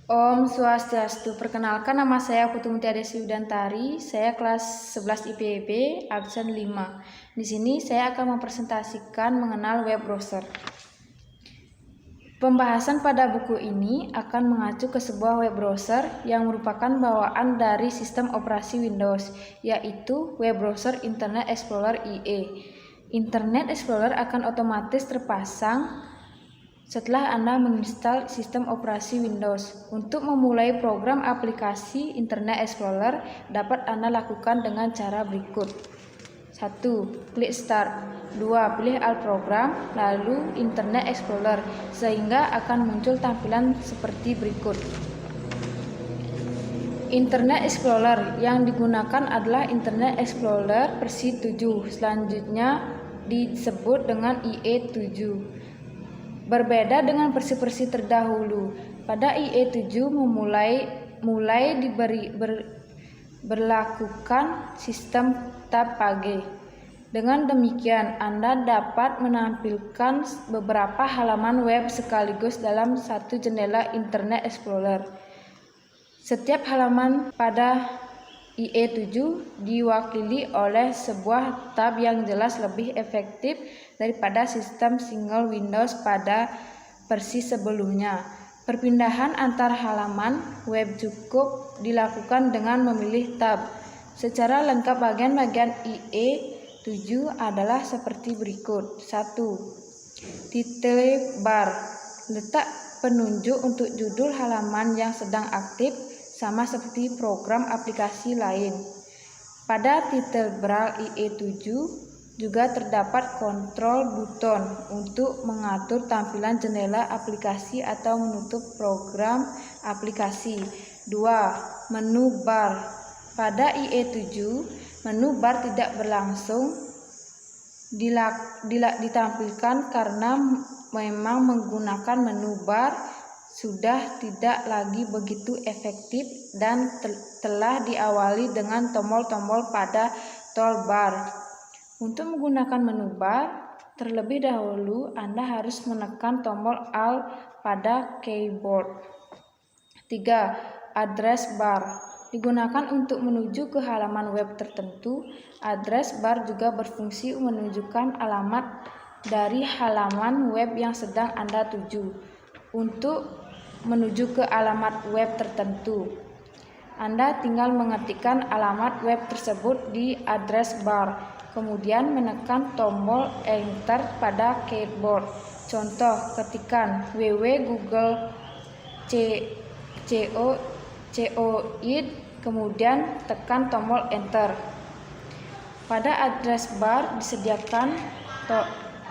Om Swastiastu. Perkenalkan, nama saya Putu Mutia Desi Udantari. Saya kelas 11 IPB, absen 5. Di sini saya akan mempresentasikan mengenal web browser. Pembahasan pada buku ini akan mengacu ke sebuah web browser yang merupakan bawaan dari sistem operasi Windows, yaitu web browser Internet Explorer IE. Internet Explorer akan otomatis terpasang setelah Anda menginstal sistem operasi Windows. Untuk memulai program aplikasi Internet Explorer dapat Anda lakukan dengan cara berikut. 1. Klik Start. 2. Pilih All Program, lalu Internet Explorer, sehingga akan muncul tampilan seperti berikut. Internet Explorer yang digunakan adalah Internet Explorer versi 7. Selanjutnya disebut dengan IE7. Berbeda dengan versi-versi terdahulu, pada IE7 mulai berlakukan sistem tab page. Dengan demikian, Anda dapat menampilkan beberapa halaman web sekaligus dalam satu jendela Internet Explorer. Setiap halaman pada IE7 diwakili oleh sebuah tab yang jelas lebih efektif daripada sistem single Windows pada versi sebelumnya. Perpindahan antar halaman web cukup dilakukan dengan memilih tab. Secara lengkap bagian-bagian IE7 adalah seperti berikut. 1. Title bar. Letak penunjuk untuk judul halaman yang sedang aktif, sama seperti program aplikasi lain. Pada title bar IE7 juga terdapat kontrol button untuk mengatur tampilan jendela aplikasi atau menutup program aplikasi. 2. Menu bar. Pada IE7, menu bar tidak berlangsung ditampilkan karena memang menggunakan menu bar sudah tidak lagi begitu efektif dan telah diawali dengan tombol-tombol pada toolbar. Untuk menggunakan menu bar, terlebih dahulu Anda harus menekan tombol Alt pada keyboard. 3. Address bar. Digunakan untuk menuju ke halaman web tertentu. Address bar juga berfungsi menunjukkan alamat dari halaman web yang sedang Anda tuju. Untuk menuju ke alamat web tertentu, Anda tinggal mengetikkan alamat web tersebut di address bar, kemudian menekan tombol Enter pada keyboard. Contoh, ketikkan www.google.co.id, kemudian tekan tombol Enter. Pada address bar disediakan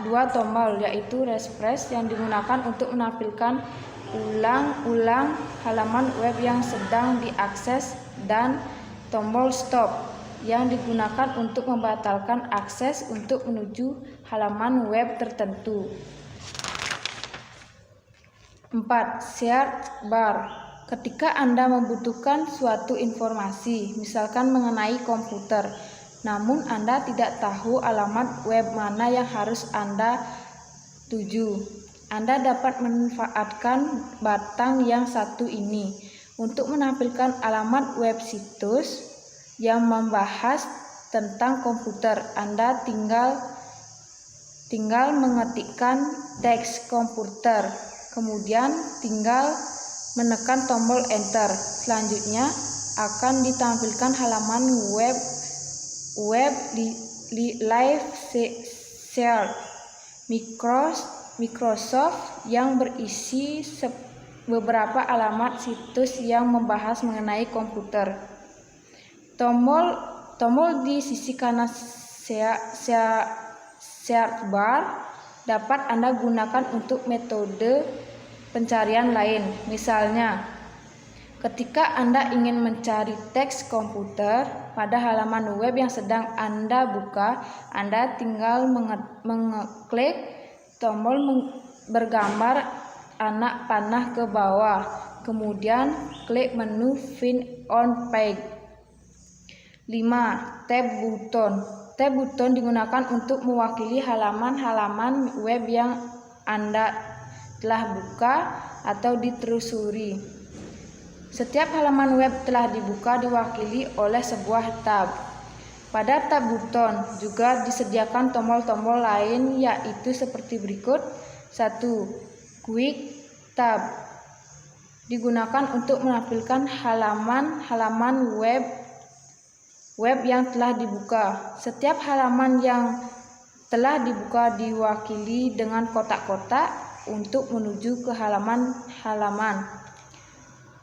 dua tombol, yaitu refresh yang digunakan untuk menampilkan ulang-ulang halaman web yang sedang diakses, dan tombol stop yang digunakan untuk membatalkan akses untuk menuju halaman web tertentu. 4. Search bar. Ketika Anda membutuhkan suatu informasi, misalkan mengenai komputer, namun Anda tidak tahu alamat web mana yang harus Anda tuju, Anda dapat memanfaatkan batang yang satu ini untuk menampilkan alamat web situs yang membahas tentang komputer. Anda tinggal mengetikkan teks komputer, kemudian tinggal menekan tombol Enter. Selanjutnya akan ditampilkan halaman web live search Microsoft yang berisi beberapa alamat situs yang membahas mengenai komputer. Tombol di sisi kanan search bar dapat Anda gunakan untuk metode pencarian lain. Misalnya, ketika Anda ingin mencari teks komputer pada halaman web yang sedang Anda buka, Anda tinggal mengeklik tombol bergambar anak panah ke bawah, kemudian klik menu Find on Page. 5. Tab button. Tab button digunakan untuk mewakili halaman-halaman web yang Anda telah buka atau ditelusuri. Setiap halaman web telah dibuka diwakili oleh sebuah tab. Pada tab buton juga disediakan tombol-tombol lain yaitu seperti berikut. 1. Quick Tab digunakan untuk menampilkan halaman-halaman web yang telah dibuka. Setiap halaman yang telah dibuka diwakili dengan kotak-kotak untuk menuju ke halaman-halaman.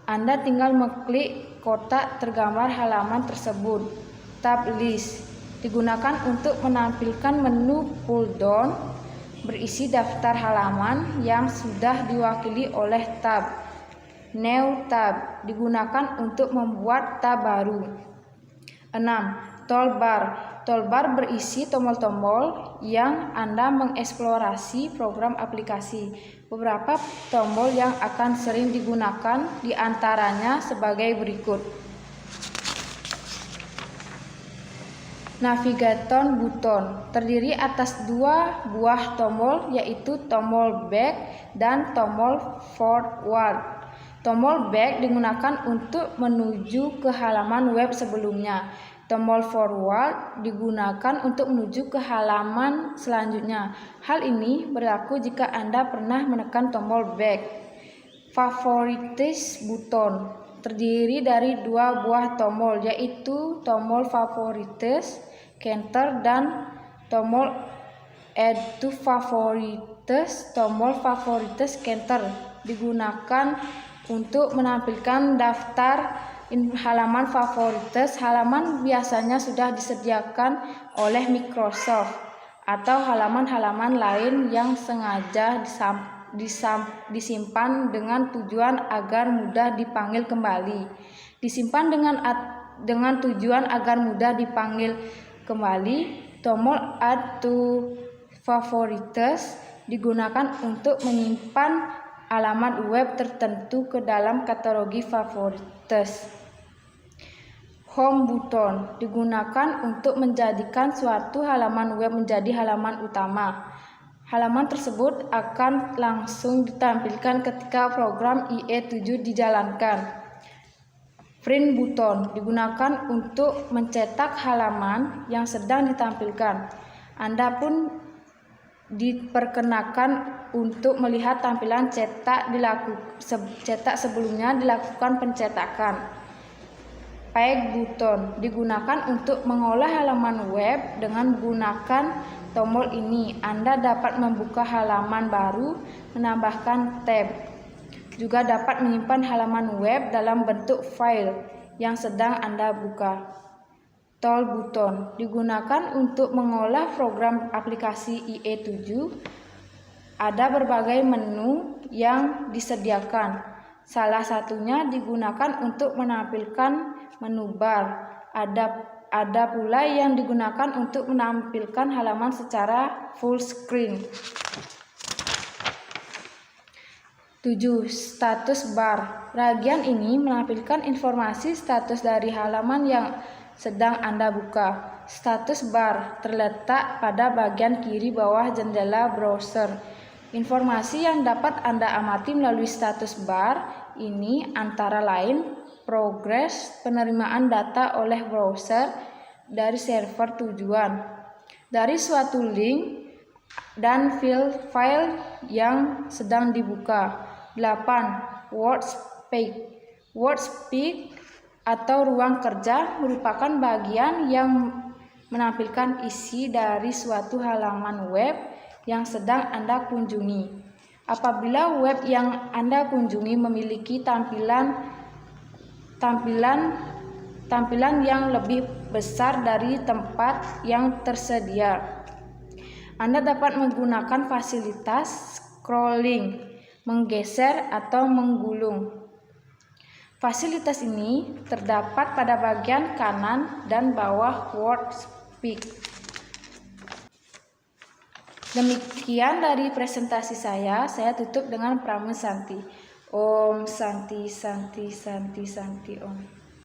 Anda tinggal mengklik kotak tergambar halaman tersebut. Tab List digunakan untuk menampilkan menu pull down berisi daftar halaman yang sudah diwakili oleh tab. New Tab digunakan untuk membuat tab baru. 6. Toolbar. Toolbar berisi tombol-tombol yang Anda mengeksplorasi program aplikasi. Beberapa tombol yang akan sering digunakan diantaranya sebagai berikut. Navigator Button terdiri atas dua buah tombol yaitu tombol back dan tombol forward. Tombol back digunakan untuk menuju ke halaman web sebelumnya. Tombol forward digunakan untuk menuju ke halaman selanjutnya. Hal ini berlaku jika Anda pernah menekan tombol back. Favorites Button terdiri dari dua buah tombol yaitu tombol Favorites Center dan tombol Add to Favorites. Tombol Favorites Center digunakan untuk menampilkan daftar halaman favorites. Halaman biasanya sudah disediakan oleh Microsoft atau halaman-halaman lain yang sengaja disimpan dengan tujuan agar mudah dipanggil kembali. Disimpan dengan tujuan agar mudah dipanggil kembali. Tombol Add to Favorites digunakan untuk menyimpan alamat web tertentu ke dalam katalog favorites. Home Button digunakan untuk menjadikan suatu halaman web menjadi halaman utama. Halaman tersebut akan langsung ditampilkan ketika program IE7 dijalankan. Print Button digunakan untuk mencetak halaman yang sedang ditampilkan. Anda pun diperkenakan untuk melihat tampilan cetak sebelumnya dilakukan pencetakan. Page Button digunakan untuk mengolah halaman web. Dengan menggunakan tombol ini, Anda dapat membuka halaman baru, menambahkan tab. Juga dapat menyimpan halaman web dalam bentuk file yang sedang Anda buka. Tool Button digunakan untuk mengolah program aplikasi IE7. Ada berbagai menu yang disediakan. Salah satunya digunakan untuk menampilkan menu bar. Ada pula yang digunakan untuk menampilkan halaman secara full screen. 7. Status bar. Bagian ini menampilkan informasi status dari halaman yang sedang Anda buka. Status bar terletak pada bagian kiri bawah jendela browser. Informasi yang dapat Anda amati melalui status bar ini antara lain progres penerimaan data oleh browser dari server tujuan, dari suatu link dan file yang sedang dibuka. 8. Workspace atau ruang kerja merupakan bagian yang menampilkan isi dari suatu halaman web yang sedang Anda kunjungi. Apabila web yang Anda kunjungi memiliki tampilan yang lebih besar dari tempat yang tersedia, Anda dapat menggunakan fasilitas scrolling, menggeser atau menggulung. Fasilitas ini terdapat pada bagian kanan dan bawah Workspace. Demikian dari presentasi saya tutup dengan Pramu Santi. Om Santi Santi Santi Santi Om.